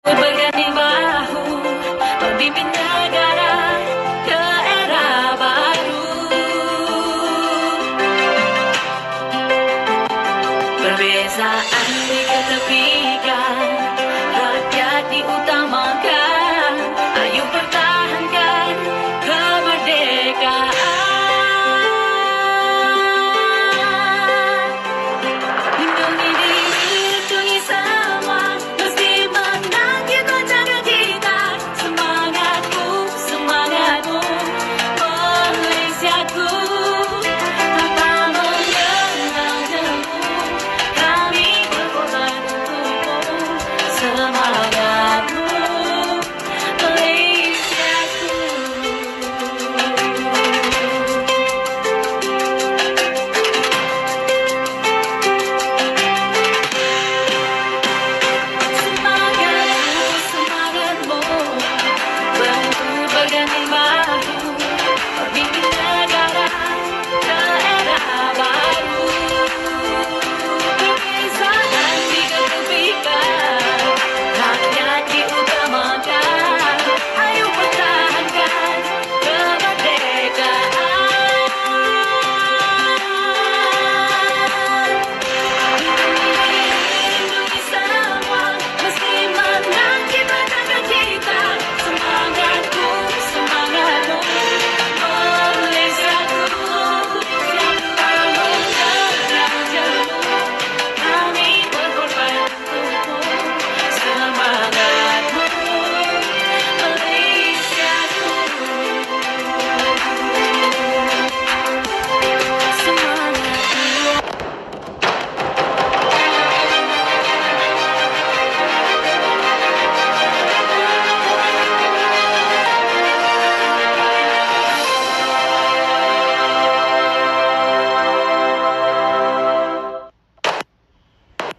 Berganding bahu, memimpin negara ke era baru. Perbezaan diketepikan, rakyat diutamakan. Ayo pertahankan kemerdekaan. Lindungi diri, lindungi semua. Mesti menang kita jaga kita. Semangatku, semangatmu, Malaysiaku. Tanpa mengenal jemu, kami berkorban untukmu. Semangatmu, Malaysiaku. Semangatku, semangatmu, berganding bahu, memimpin negara ke era baru. Perbezaan diketepikan, rakyat diutamakan. Ayo pertahankan kemerdekaan. Lindungi semua, mesti menang kita jaga kita. Semangatku, semangatmu, Malaysiaku. Tanpa mengenal jemu, kami berkorban untukmu. Semangatmu, Malaysiaku. Semangatmu.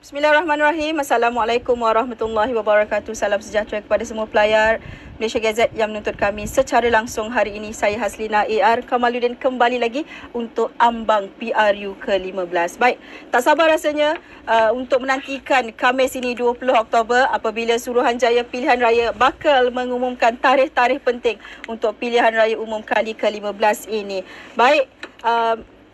Bismillahirrahmanirrahim. Assalamualaikum warahmatullahi wabarakatuh. Salam sejahtera kepada semua pelayar Malaysia Gazette yang menuntut kami secara langsung hari ini. Saya Haslina AR Kamaluddin kembali lagi untuk ambang PRU ke-15. Baik, tak sabar rasanya untuk menantikan Khamis ini 20 Oktober apabila Suruhanjaya Pilihan Raya bakal mengumumkan tarikh-tarikh penting untuk Pilihan Raya Umum kali ke-15 ini. Baik,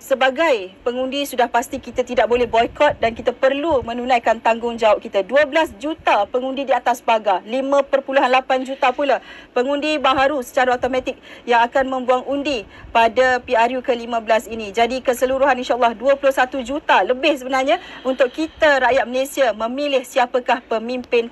sebagai pengundi sudah pasti kita tidak boleh boikot dan kita perlu menunaikan tanggungjawab kita. 12 juta pengundi di atas pagar, 5.8 juta pula pengundi baharu secara automatik yang akan membuang undi pada PRU ke-15 ini. Jadi keseluruhan insya-Allah 21 juta lebih sebenarnya untuk kita rakyat Malaysia memilih siapakah pemimpin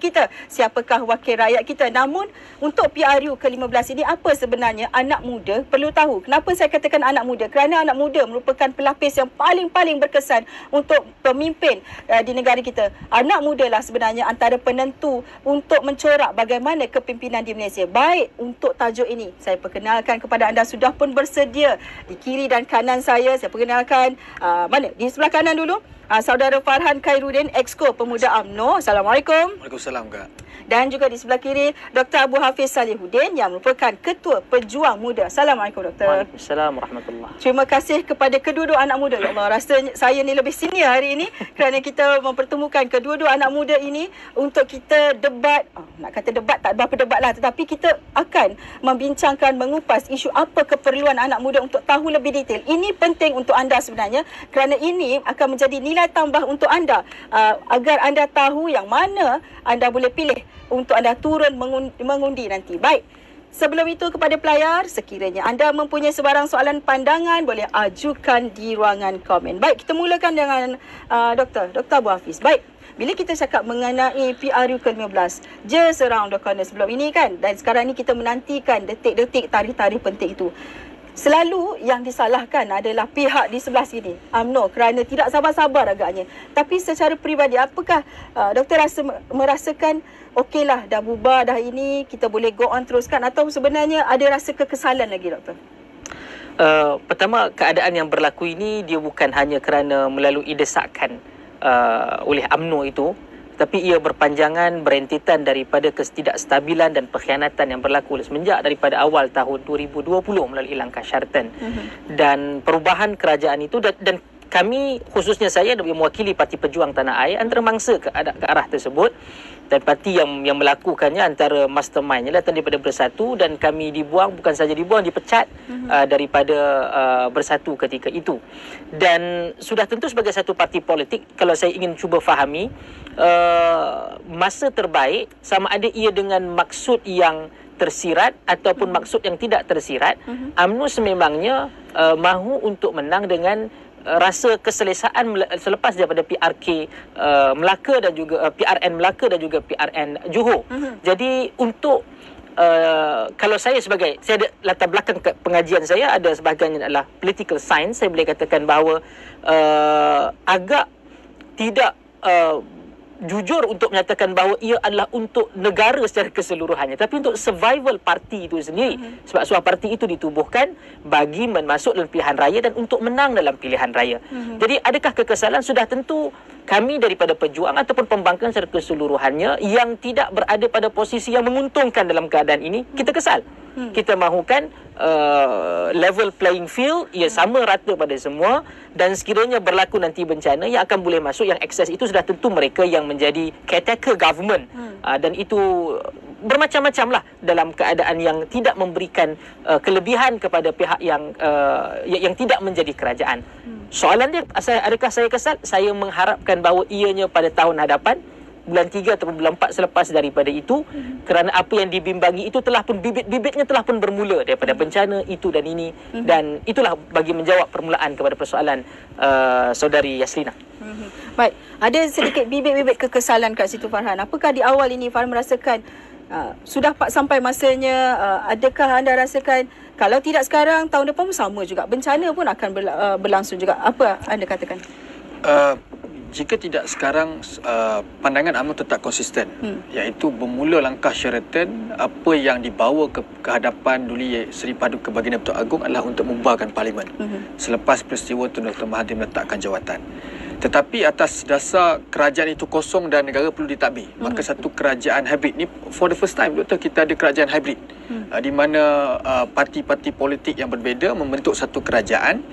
kita, siapakah wakil rakyat kita. Namun untuk PRU ke-15 ini apa sebenarnya anak muda perlu tahu. Kenapa saya katakan anak muda? Kerana anak muda merupakan pelapis yang paling berkesan untuk pemimpin di negara kita. Anak muda lah sebenarnya antara penentu untuk mencorak bagaimana kepimpinan di Malaysia. Baik, untuk tajuk ini saya perkenalkan kepada anda, sudah pun bersedia di kiri dan kanan saya perkenalkan mana? Di sebelah kanan dulu Saudara Farhan Khairuddin, Exco Pemuda UMNO. Assalamualaikum. Waalaikumsalam, Kak. Dan juga di sebelah kiri Dr. Abu Hafiz Salihuddin yang merupakan Ketua Pejuang Muda. Assalamualaikum, Doktor. Waalaikumsalam warahmatullahi. Terima kasih kepada kedua-dua anak muda. Ya Allah, rasa saya ni lebih senior hari ini kerana kita mempertemukan kedua-dua anak muda ini untuk kita debat. Nak kata debat, tak berapa debat lah. Tetapi kita akan membincangkan, mengupas isu apa keperluan anak muda untuk tahu lebih detail. Ini penting untuk anda sebenarnya kerana ini akan menjadi nilai tambah untuk anda agar anda tahu yang mana anda boleh pilih untuk anda turun mengundi nanti. Baik. Sebelum itu kepada pelayar, sekiranya anda mempunyai sebarang soalan pandangan, boleh ajukan di ruangan komen. Baik, kita mulakan dengan Dr. Abu Hafiz. Baik, bila kita cakap mengenai PRU ke-15, just around the corner sebelum ini kan, dan sekarang ni kita menantikan detik-detik tarikh-tarikh penting itu. Selalu yang disalahkan adalah pihak di sebelah sini, UMNO, kerana tidak sabar-sabar agaknya. Tapi secara peribadi, apakah doktor merasakan okeylah dah bubar dah ini, kita boleh go on teruskan, atau sebenarnya ada rasa kekesalan lagi, doktor? Pertama, keadaan yang berlaku ini dia bukan hanya kerana melalui desakan oleh UMNO itu, tapi ia berpanjangan, berentetan daripada ketidakstabilan dan pengkhianatan yang berlaku semenjak daripada awal tahun 2020 melalui langkah Sheraton. Dan perubahan kerajaan itu dan kami, khususnya saya yang mewakili Parti Pejuang Tanah Air, antara mangsa ke arah tersebut. dan parti yang melakukannya antara mastermind datang daripada Bersatu, dan kami dibuang, bukan saja dibuang, dipecat daripada Bersatu ketika itu. Dan sudah tentu sebagai satu parti politik, kalau saya ingin cuba fahami masa terbaik sama ada ia dengan maksud yang tersirat ataupun maksud yang tidak tersirat, UMNO sememangnya mahu untuk menang dengan rasa keselesaan selepas daripada PRK Melaka dan juga PRN Melaka dan juga PRN Johor. Jadi untuk kalau saya ada latar belakang pengajian saya, ada sebahagiannya adalah political science, saya boleh katakan bahawa agak tidak jujur untuk menyatakan bahawa ia adalah untuk negara secara keseluruhannya, tapi untuk survival parti itu sendiri. Sebab sebuah parti itu ditubuhkan bagi masuk dalam pilihan raya dan untuk menang dalam pilihan raya. Jadi adakah kekesalan? Sudah tentu kami daripada pejuang ataupun pembangkang secara keseluruhannya yang tidak berada pada posisi yang menguntungkan dalam keadaan ini, kita kesal. Kita mahukan level playing field, ia sama rata pada semua, dan sekiranya berlaku nanti bencana yang akan boleh masuk, yang akses itu sudah tentu mereka yang menjadi caretaker government. Dan itu bermacam-macam lah dalam keadaan yang tidak memberikan kelebihan kepada pihak yang tidak menjadi kerajaan. Soalan dia, adakah saya kesal? Saya mengharapkan bahawa ianya pada tahun hadapan, bulan 3 atau bulan 4 selepas daripada itu, kerana apa yang dibimbangi itu telah pun bibit-bibitnya telah pun bermula daripada bencana itu dan ini, dan itulah bagi menjawab permulaan kepada persoalan saudari Yaslina. Baik, ada sedikit bibit-bibit kekesalan kat situ, Farhan. Apakah di awal ini Farhan merasakan sudah sampai masanya, adakah anda rasakan kalau tidak sekarang, tahun depan pun sama juga, bencana pun akan berlangsung juga? Apa anda katakan? Jika tidak sekarang, pandangan UMNO tetap konsisten, iaitu bermula langkah Sheraton, apa yang dibawa ke hadapan Duli Seri Paduka Baginda Pertuan Agong adalah untuk membubarkan Parlimen selepas peristiwa Tun Dr. Mahathir meletakkan jawatan. Tetapi atas dasar kerajaan itu kosong dan negara perlu ditadbir, maka satu kerajaan hybrid ni, for the first time Doktor, kita ada kerajaan hybrid, di mana parti-parti politik yang berbeza membentuk satu kerajaan.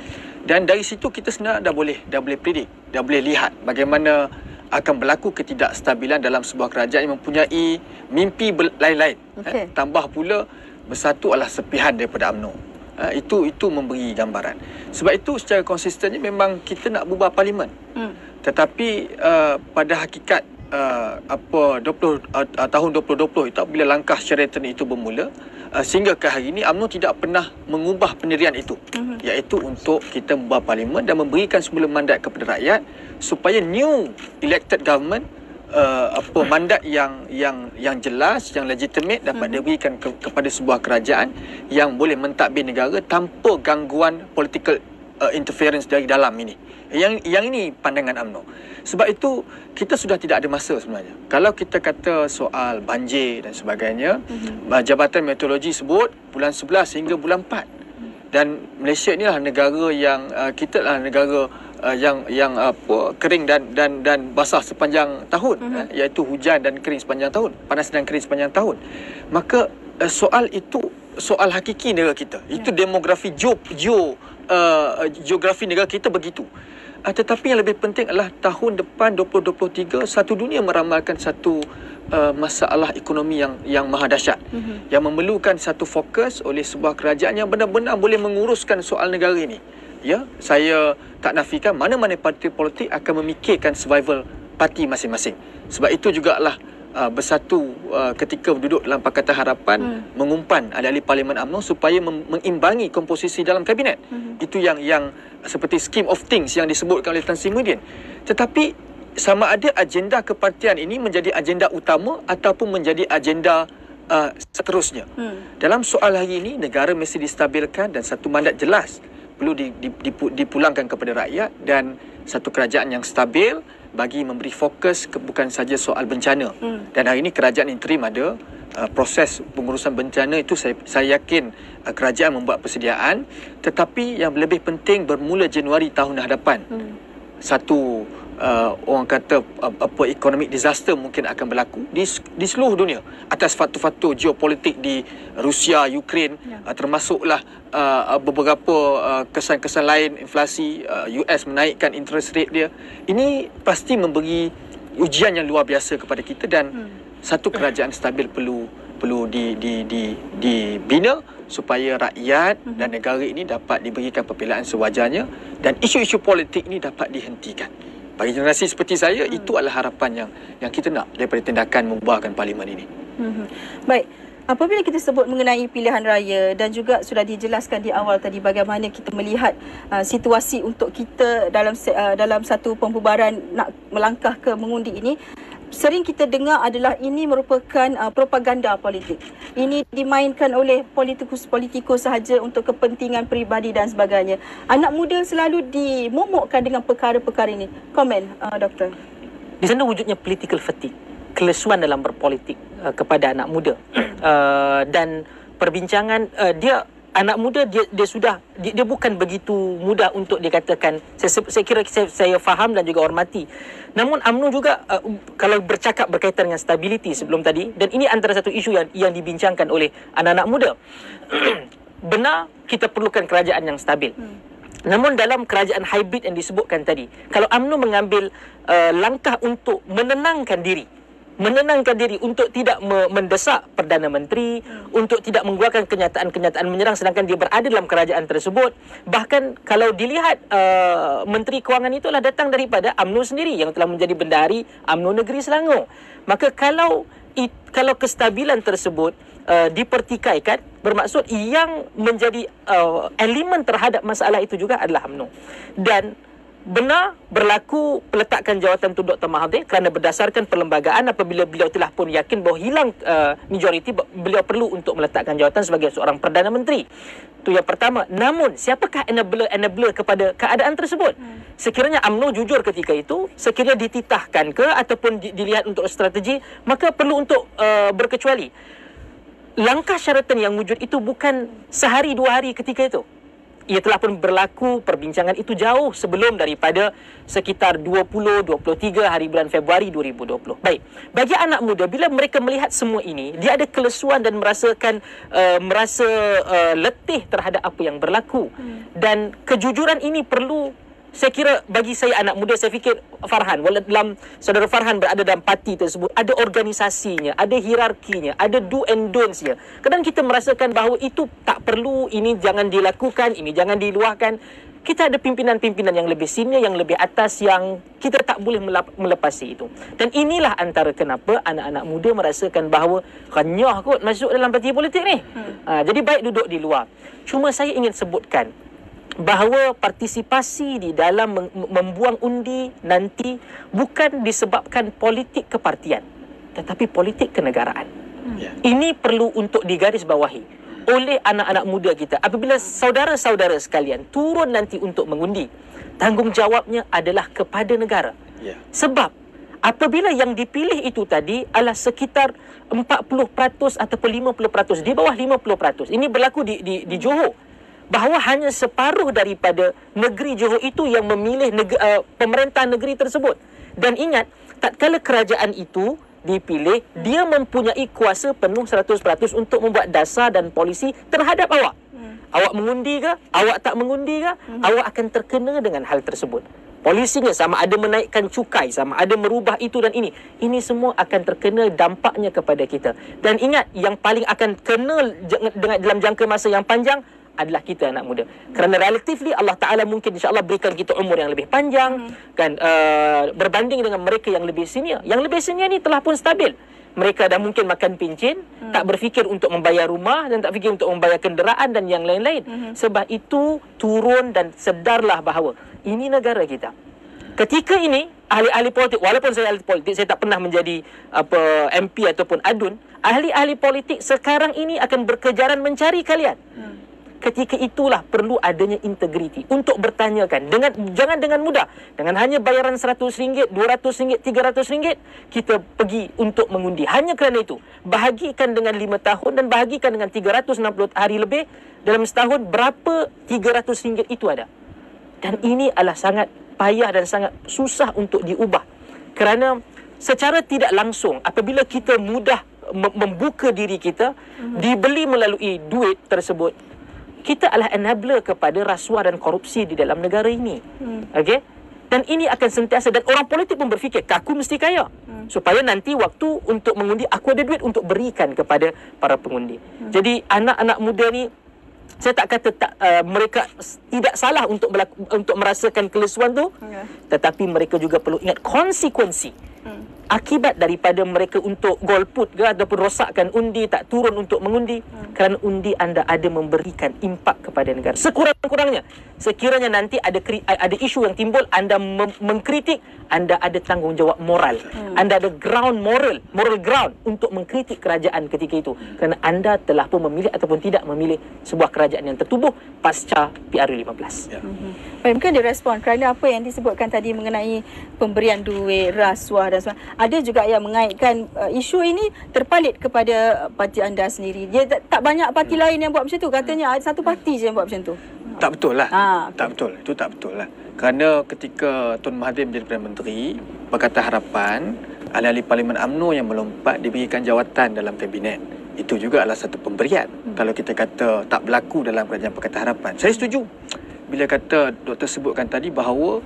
Dan dari situ kita sebenarnya dah boleh predik, dah boleh lihat bagaimana akan berlaku ketidakstabilan dalam sebuah kerajaan yang mempunyai mimpi lain-lain. Tambah pula Bersatu adalah sepihan daripada UMNO. Itu memberi gambaran. Sebab itu secara konsistennya memang kita nak bubar Parlimen. Tetapi pada hakikat tahun 2020 itu, bila langkah Sheraton itu bermula, sehingga ke hari ini UMNO tidak pernah mengubah pendirian itu, iaitu untuk kita membuat Parlimen dan memberikan semula mandat kepada rakyat supaya new elected government mandat yang jelas, yang legitimate dapat diberikan kepada sebuah kerajaan yang boleh mentadbir negara tanpa gangguan political interference dari dalam ini. Yang ini pandangan UMNO. Sebab itu kita sudah tidak ada masa sebenarnya. Kalau kita kata soal banjir dan sebagainya, Jabatan Meteorologi sebut bulan 11 hingga bulan 4. Dan Malaysia inilah negara yang kita adalah negara yang kering dan basah sepanjang tahun, iaitu hujan dan kering sepanjang tahun, panas dan kering sepanjang tahun. Maka soal itu soal hakiki negara kita. Itu demografi geografi negara kita begitu. Tetapi yang lebih penting adalah tahun depan 2023 satu dunia meramalkan satu masalah ekonomi yang maha dahsyat, yang memerlukan satu fokus oleh sebuah kerajaan yang benar-benar boleh menguruskan soal negara ini. Ya, saya tak nafikan mana-mana parti politik akan memikirkan survival parti masing-masing. Sebab itu jugalah Bersatu ketika duduk dalam Pakatan Harapan mengumpan ahli-ahli Parlimen UMNO supaya mengimbangi komposisi dalam kabinet. Itu yang seperti scheme of things yang disebutkan oleh Tan Sri Muhyiddin. Tetapi sama ada agenda kepartian ini menjadi agenda utama ataupun menjadi agenda seterusnya. Dalam soal hari ini, negara mesti distabilkan dan satu mandat jelas perlu dipulangkan kepada rakyat, dan satu kerajaan yang stabil bagi memberi fokus bukan saja soal bencana. Dan hari ini kerajaan interim ada, proses pengurusan bencana itu saya yakin kerajaan membuat persediaan, tetapi yang lebih penting bermula Januari tahun hadapan satu orang kata economic disaster mungkin akan berlaku di seluruh dunia atas faktor-faktor geopolitik di Rusia, Ukraine, termasuklah beberapa kesan-kesan lain, inflasi, US menaikkan interest rate dia. Ini pasti memberi ujian yang luar biasa kepada kita, dan satu kerajaan stabil perlu dibina supaya rakyat dan negara ini dapat diberikan pembelaan sewajarnya dan isu-isu politik ini dapat dihentikan. Bagi generasi seperti saya, itu adalah harapan yang kita nak daripada tindakan membubarkan parlimen ini. Baik. Apabila kita sebut mengenai pilihan raya dan juga sudah dijelaskan di awal tadi bagaimana kita melihat situasi untuk kita dalam satu pembubaran nak melangkah ke mengundi ini, sering kita dengar adalah ini merupakan propaganda politik. Ini dimainkan oleh politikus-politikus sahaja untuk kepentingan peribadi dan sebagainya. Anak muda selalu dimomokkan dengan perkara-perkara ini. Komen, Doktor. Di sana wujudnya political fatigue, kelesuan dalam berpolitik kepada anak muda. Dan perbincangan anak muda dia bukan begitu mudah untuk dikatakan. Saya kira saya faham dan juga hormati. Namun UMNO juga kalau bercakap berkaitan dengan stability sebelum tadi, dan ini antara satu isu yang dibincangkan oleh anak-anak muda. Benar, kita perlukan kerajaan yang stabil. Namun dalam kerajaan hybrid yang disebutkan tadi, kalau UMNO mengambil langkah untuk menenangkan diri untuk tidak mendesak Perdana Menteri, untuk tidak mengeluarkan kenyataan-kenyataan menyerang sedangkan dia berada dalam kerajaan tersebut. Bahkan kalau dilihat Menteri Kewangan itu adalah datang daripada UMNO sendiri yang telah menjadi bendahari UMNO Negeri Selangor. Maka kalau kestabilan tersebut dipertikaikan, bermaksud yang menjadi elemen terhadap masalah itu juga adalah UMNO. Dan benar berlaku peletakan jawatan itu Dr. Mahathir kerana berdasarkan perlembagaan apabila beliau telah pun yakin bahawa hilang majoriti, beliau perlu untuk meletakkan jawatan sebagai seorang Perdana Menteri. Itu yang pertama. Namun siapakah enabler kepada keadaan tersebut? Sekiranya UMNO jujur ketika itu, sekiranya dititahkan ke ataupun dilihat untuk strategi, maka perlu untuk berkecuali. Langkah syaratan yang wujud itu bukan sehari dua hari ketika itu. Ia telah pun berlaku perbincangan itu jauh sebelum daripada sekitar 20-23 hari bulan Februari 2020. Baik, bagi anak muda, bila mereka melihat semua ini, dia ada kelesuan dan merasa letih terhadap apa yang berlaku. Dan kejujuran ini perlu, saya kira bagi saya anak muda, saya fikir Farhan, dalam saudara Farhan berada dalam parti tersebut, ada organisasinya, ada hierarkinya, ada do and don'ts-nya. Kadang kita merasakan bahawa itu tak perlu, ini jangan dilakukan, ini jangan diluahkan. Kita ada pimpinan-pimpinan yang lebih senior, yang lebih atas, yang kita tak boleh melepasi itu. Dan inilah antara kenapa anak-anak muda merasakan bahawa renyah kot masuk dalam parti politik ni. Jadi baik duduk di luar. Cuma saya ingin sebutkan bahawa partisipasi di dalam membuang undi nanti bukan disebabkan politik kepartian, tetapi politik kenegaraan. Ini perlu untuk digarisbawahi oleh anak-anak muda kita. Apabila saudara-saudara sekalian turun nanti untuk mengundi, tanggungjawabnya adalah kepada negara. Sebab apabila yang dipilih itu tadi adalah sekitar 40% ataupun 50%, di bawah 50%. Ini berlaku di Johor, bahawa hanya separuh daripada negeri Johor itu yang memilih pemerintah negeri tersebut. Dan ingat, tatkala kerajaan itu dipilih, dia mempunyai kuasa penuh 100% untuk membuat dasar dan polisi terhadap awak. Awak mengundi ke? Awak tak mengundi ke? Awak akan terkena dengan hal tersebut. Polisinya sama ada menaikkan cukai, sama ada merubah itu dan ini. Ini semua akan terkena dampaknya kepada kita. Dan ingat, yang paling akan kena dalam jangka masa yang panjang adalah kita anak muda. Kerana relatively Allah Ta'ala mungkin insyaAllah berikan kita umur yang lebih panjang, kan, berbanding dengan mereka yang lebih senior. Yang lebih senior ni telah pun stabil. Mereka dah mungkin makan pincin, tak berfikir untuk membayar rumah dan tak fikir untuk membayar kenderaan dan yang lain-lain. Sebab itu turun dan sedarlah bahawa ini negara kita. Ketika ini ahli-ahli politik, walaupun saya ahli politik, saya tak pernah menjadi MP ataupun adun, ahli-ahli politik sekarang ini akan berkejaran mencari kalian. Ketika itulah perlu adanya integriti untuk bertanyakan, jangan dengan mudah, dengan hanya bayaran RM100, RM200, RM300 kita pergi untuk mengundi. Hanya kerana itu, bahagikan dengan 5 tahun dan bahagikan dengan 360 hari lebih, dalam setahun berapa RM300 itu ada. Dan ini adalah sangat payah dan sangat susah untuk diubah. Kerana secara tidak langsung, apabila kita mudah membuka diri kita, dibeli melalui duit tersebut, kita adalah enabler kepada rasuah dan korupsi di dalam negara ini. Okey? Dan ini akan sentiasa, dan orang politik pun berfikir, aku mesti kaya. Supaya nanti waktu untuk mengundi, aku ada duit untuk berikan kepada para pengundi. Jadi anak-anak muda ni, saya tak kata mereka tidak salah untuk untuk merasakan kelesuan tu, tetapi mereka juga perlu ingat konsekuensi akibat daripada mereka untuk golput ke ataupun rosakkan undi, tak turun untuk mengundi, kerana undi anda ada memberikan impak kepada negara. Sekurang-kurangnya, sekiranya nanti ada isu yang timbul, anda mengkritik, anda ada tanggungjawab moral. Anda ada moral ground untuk mengkritik kerajaan ketika itu, kerana anda telah pun memilih ataupun tidak memilih sebuah kerajaan yang tertubuh pasca PRU15. Baik, mungkin direspon kerana apa yang disebutkan tadi mengenai pemberian duit, rasuah dan sebagainya. Ada juga yang mengaitkan isu ini terpalit kepada parti anda sendiri. Dia tak banyak parti lain yang buat macam tu. Katanya ada satu parti je yang buat macam tu. Tak betul lah. Okay. Tak betul. Itu tak betul lah. Kerana ketika Tun Mahathir menjadi Perdana Menteri, Pakatan Harapan, ahli-ahli Parlimen UMNO yang melompat diberikan jawatan dalam kabinet. Itu juga adalah satu pemberian. Kalau kita kata tak berlaku dalam kerajaan Pakatan Harapan, saya setuju. Bila kata doktor sebutkan tadi bahawa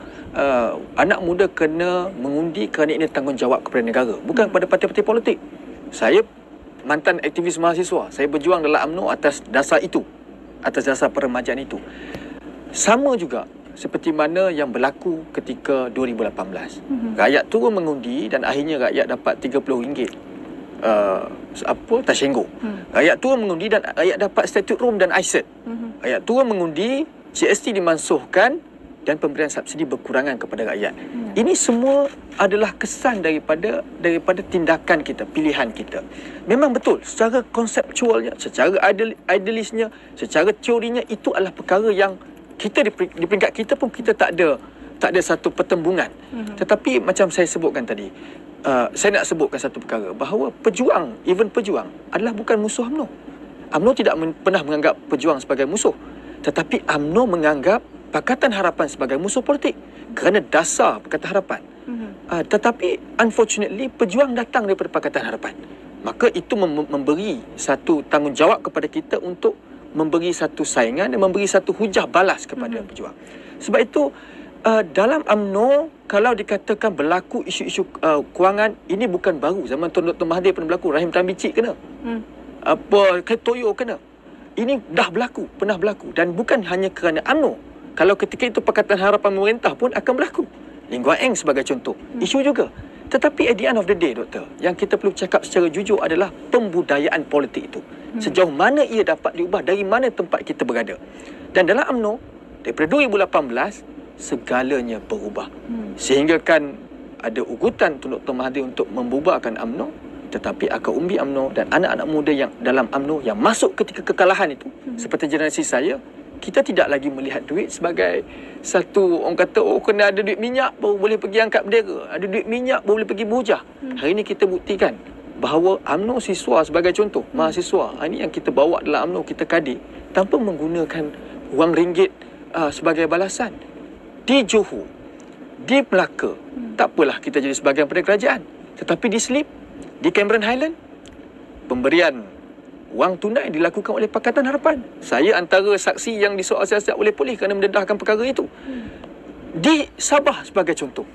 anak muda kena mengundi kerana ini tanggungjawab kepada negara, bukan kepada parti-parti politik. Saya mantan aktivis mahasiswa, saya berjuang dalam UMNO atas dasar itu, atas dasar peremajaan itu. Sama juga seperti mana yang berlaku ketika 2018. Rakyat turun mengundi dan akhirnya rakyat dapat RM30 Tashengo. Rakyat turun mengundi dan rakyat dapat statut room dan ISET. Rakyat turun mengundi, GST dimansuhkan dan pemberian subsidi berkurangan kepada rakyat. Ini semua adalah kesan daripada tindakan kita, pilihan kita. Memang betul, secara konseptualnya, secara idealisnya, secara teorinya, itu adalah perkara yang kita di peringkat kita pun kita tak ada satu pertembungan. Tetapi macam saya sebutkan tadi, saya nak sebutkan satu perkara, bahawa pejuang adalah bukan musuh UMNO. UMNO tidak pernah menganggap pejuang sebagai musuh. Tetapi UMNO menganggap Pakatan Harapan sebagai musuh politik kerana dasar Pakatan Harapan. Tetapi unfortunately pejuang datang daripada Pakatan Harapan. Maka itu memberi satu tanggungjawab kepada kita untuk memberi satu saingan dan memberi satu hujah balas kepada pejuang. Sebab itu dalam UMNO, kalau dikatakan berlaku isu-isu kewangan, ini bukan baru. Zaman Tun Dr. Mahathir pernah berlaku, Rahim Tan Bicik kena. Toyo kena. Ini dah berlaku, pernah berlaku, dan bukan hanya kerana UMNO. Kalau ketika itu Pakatan Harapan memerintah pun akan berlaku. Lee Kuan Yew sebagai contoh, isu juga. Tetapi at the end of the day, doktor, yang kita perlu cakap secara jujur adalah pembudayaan politik itu. Sejauh mana ia dapat diubah, dari mana tempat kita berada. Dan dalam UMNO, daripada 2018, segalanya berubah. Sehingga kan ada ugutan Tun Dr. Mahathir untuk membubarkan UMNO, tetapi akar umbi UMNO dan anak-anak muda yang dalam UMNO yang masuk ketika kekalahan itu, seperti generasi saya, kita tidak lagi melihat duit sebagai satu, orang kata, kena ada duit minyak baru boleh pergi angkat bendera, ada duit minyak baru boleh pergi berhujah. Hari ini kita buktikan bahawa UMNO siswa sebagai contoh, mahasiswa, ini yang kita bawa dalam UMNO, kita kadir tanpa menggunakan wang ringgit sebagai balasan. Di Johor, di Melaka, tak apalah kita jadi sebahagian pada kerajaan, tetapi di Selip, di Cameron Highland, pemberian wang tunai dilakukan oleh Pakatan Harapan. Saya antara saksi yang disoal siasat oleh polis kerana mendedahkan perkara itu. Di Sabah sebagai contoh,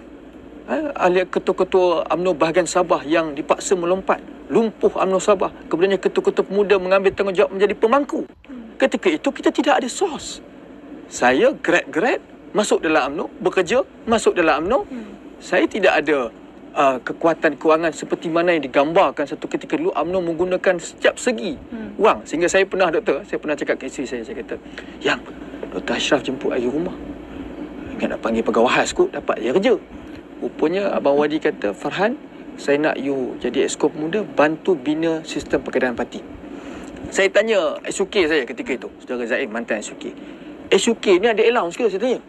ahli ketua-ketua UMNO bahagian Sabah yang dipaksa melompat, lumpuh UMNO Sabah, kemudiannya ketua-ketua pemuda mengambil tanggungjawab menjadi pemangku. Ketika itu kita tidak ada sos. Saya grad masuk dalam UMNO, bekerja masuk dalam UMNO. Saya tidak ada kekuatan kewangan seperti mana yang digambarkan satu ketika dulu. UMNO menggunakan setiap segi wang. Sehingga saya pernah, doktor, saya pernah cakap ke isteri saya kata, yang Dr. Ashraf jemput saya rumah, ingat nak panggil pegawai khas kot, dapat dia kerja. Rupanya Abang Wadi kata, Farhan, saya nak you jadi exco pemuda, bantu bina sistem pekedaran parti. Saya tanya SUK saya ketika itu, saudara Zaim, mantan SUK, SUK ni ada allowance ke? Saya tanya.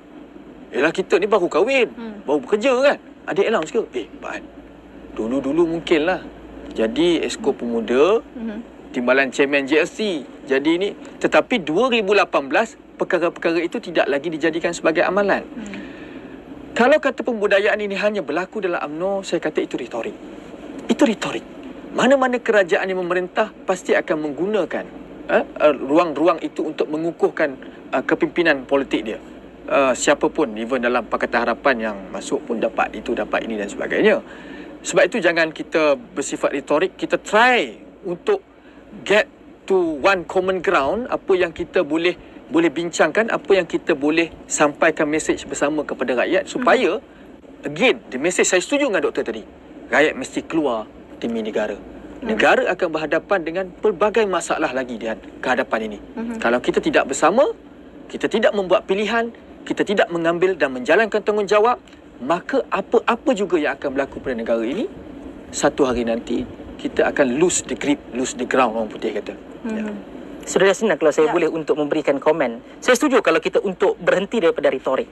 Yalah, kita ni baru kahwin, baru bekerja kan, ada allowance ke? Pak, dulu-dulu mungkinlah jadi exco pemuda, timbalan chairman JLC, jadi ni. Tetapi 2018 perkara-perkara itu tidak lagi dijadikan sebagai amalan. Kalau kata pembudayaan ini hanya berlaku dalam UMNO, saya kata itu retorik. Itu retorik. Mana-mana kerajaan yang memerintah pasti akan menggunakan ruang-ruang itu untuk mengukuhkan kepimpinan politik dia. siapa pun, even dalam Pakatan Harapan yang masuk pun dapat itu, dapat ini dan sebagainya. Sebab itu jangan kita bersifat retorik, kita try untuk get to one common ground, apa yang kita boleh bincangkan, apa yang kita boleh sampaikan mesej bersama kepada rakyat supaya again, the message saya setuju dengan doktor tadi. Rakyat mesti keluar demi negara. Negara akan berhadapan dengan pelbagai masalah lagi di kehadapan ini. Kalau kita tidak bersama, kita tidak membuat pilihan, kita tidak mengambil dan menjalankan tanggungjawab, maka apa-apa juga yang akan berlaku pada negara ini, satu hari nanti kita akan lose the grip, lose the ground, orang putih kata. Ya. Saudara Sinan, kalau saya boleh untuk memberikan komen, saya setuju kalau kita untuk berhenti daripada retorik.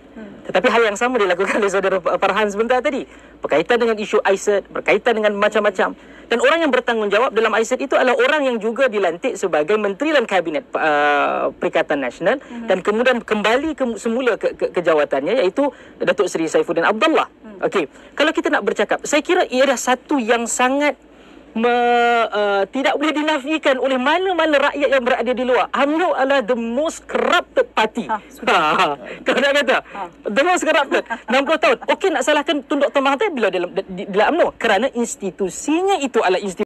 Tetapi hal yang sama dilakukan oleh saudara Farhan sebentar tadi, berkaitan dengan isu ISET, berkaitan dengan macam-macam. Dan orang yang bertanggungjawab dalam ISET itu adalah orang yang juga dilantik sebagai menteri dalam kabinet Perikatan Nasional dan kemudian kembali semula ke jawatannya, iaitu Datuk Seri Saifuddin Abdullah. Okey, kalau kita nak bercakap, saya kira ia adalah satu yang sangat tidak boleh dinafikan oleh mana-mana rakyat yang berada di luar. UMNO adalah the most corrupted party. Kalau nak kata the most corrupted 60 tahun. Okey, nak salahkan Tun Dr. Mahathir bila dalam UMNO kerana institusinya itu adalah institusi